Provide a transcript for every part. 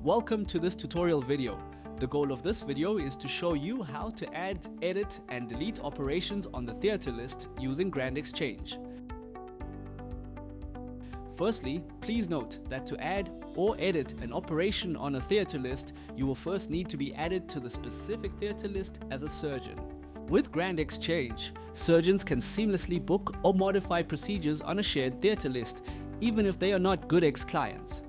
Welcome to this tutorial video. The goal of this video is to show you how to add, edit and delete operations on the theatre list using GrandXchange. Firstly, please note that to add or edit an operation on a theatre list, you will first need to be added to the specific theatre list as a surgeon. With GrandXchange, surgeons can seamlessly book or modify procedures on a shared theatre list, even if they are not GoodX clients.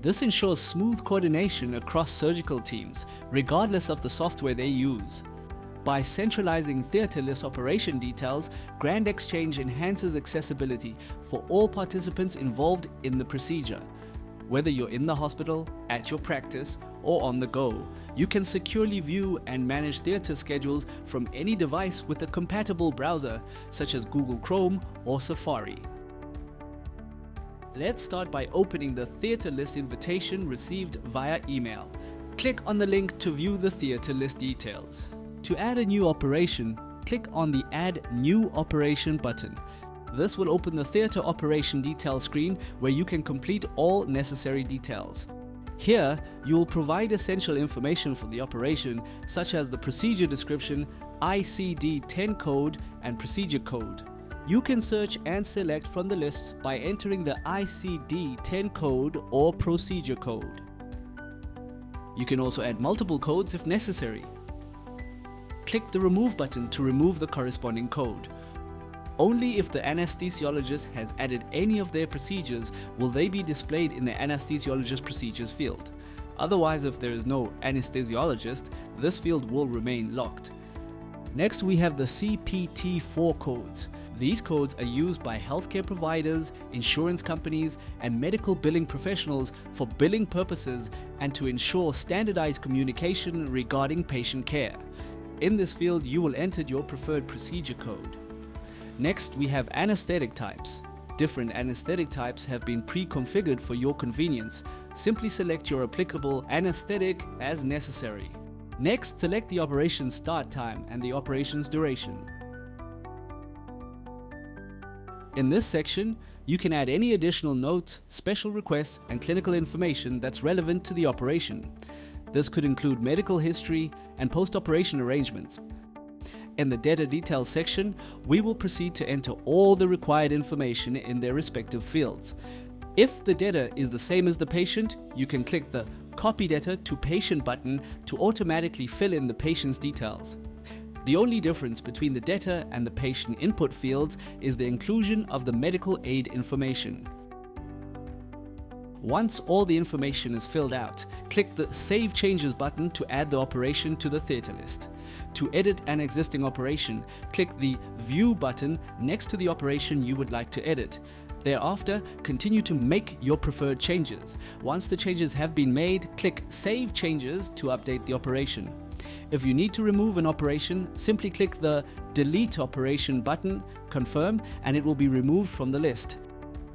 This ensures smooth coordination across surgical teams, regardless of the software they use. By centralizing theatre list operation details, GrandXchange enhances accessibility for all participants involved in the procedure. Whether you're in the hospital, at your practice, or on the go, you can securely view and manage theatre schedules from any device with a compatible browser, such as Google Chrome or Safari. Let's start by opening the theatre list invitation received via email. Click on the link to view the theatre list details. To add a new operation, click on the Add New Operation button. This will open the theatre operation detail screen where you can complete all necessary details. Here, you will provide essential information for the operation, such as the procedure description, ICD-10 code, and procedure code. You can search and select from the lists by entering the ICD-10 code or procedure code. You can also add multiple codes if necessary. Click the Remove button to remove the corresponding code. Only if the anesthesiologist has added any of their procedures will they be displayed in the anesthesiologist procedures field. Otherwise, if there is no anesthesiologist, this field will remain locked. Next, we have the CPT4 codes. These codes are used by healthcare providers, insurance companies, and medical billing professionals for billing purposes and to ensure standardized communication regarding patient care. In this field, you will enter your preferred procedure code. Next, we have anesthetic types. Different anesthetic types have been pre-configured for your convenience. Simply select your applicable anesthetic as necessary. Next, select the operation's start time and the operation's duration. In this section, you can add any additional notes, special requests, and clinical information that's relevant to the operation. This could include medical history and post-operation arrangements. In the data details section, we will proceed to enter all the required information in their respective fields. If the data is the same as the patient, you can click the Copy Data to Patient button to automatically fill in the patient's details. The only difference between the data and the patient input fields is the inclusion of the medical aid information. Once all the information is filled out, click the Save Changes button to add the operation to the theatre list. To edit an existing operation, click the View button next to the operation you would like to edit. Thereafter, continue to make your preferred changes. Once the changes have been made, click Save Changes to update the operation. If you need to remove an operation, simply click the Delete Operation button, confirm, and it will be removed from the list.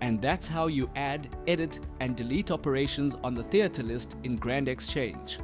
And that's how you add, edit, and delete operations on the theatre list in GrandXchange.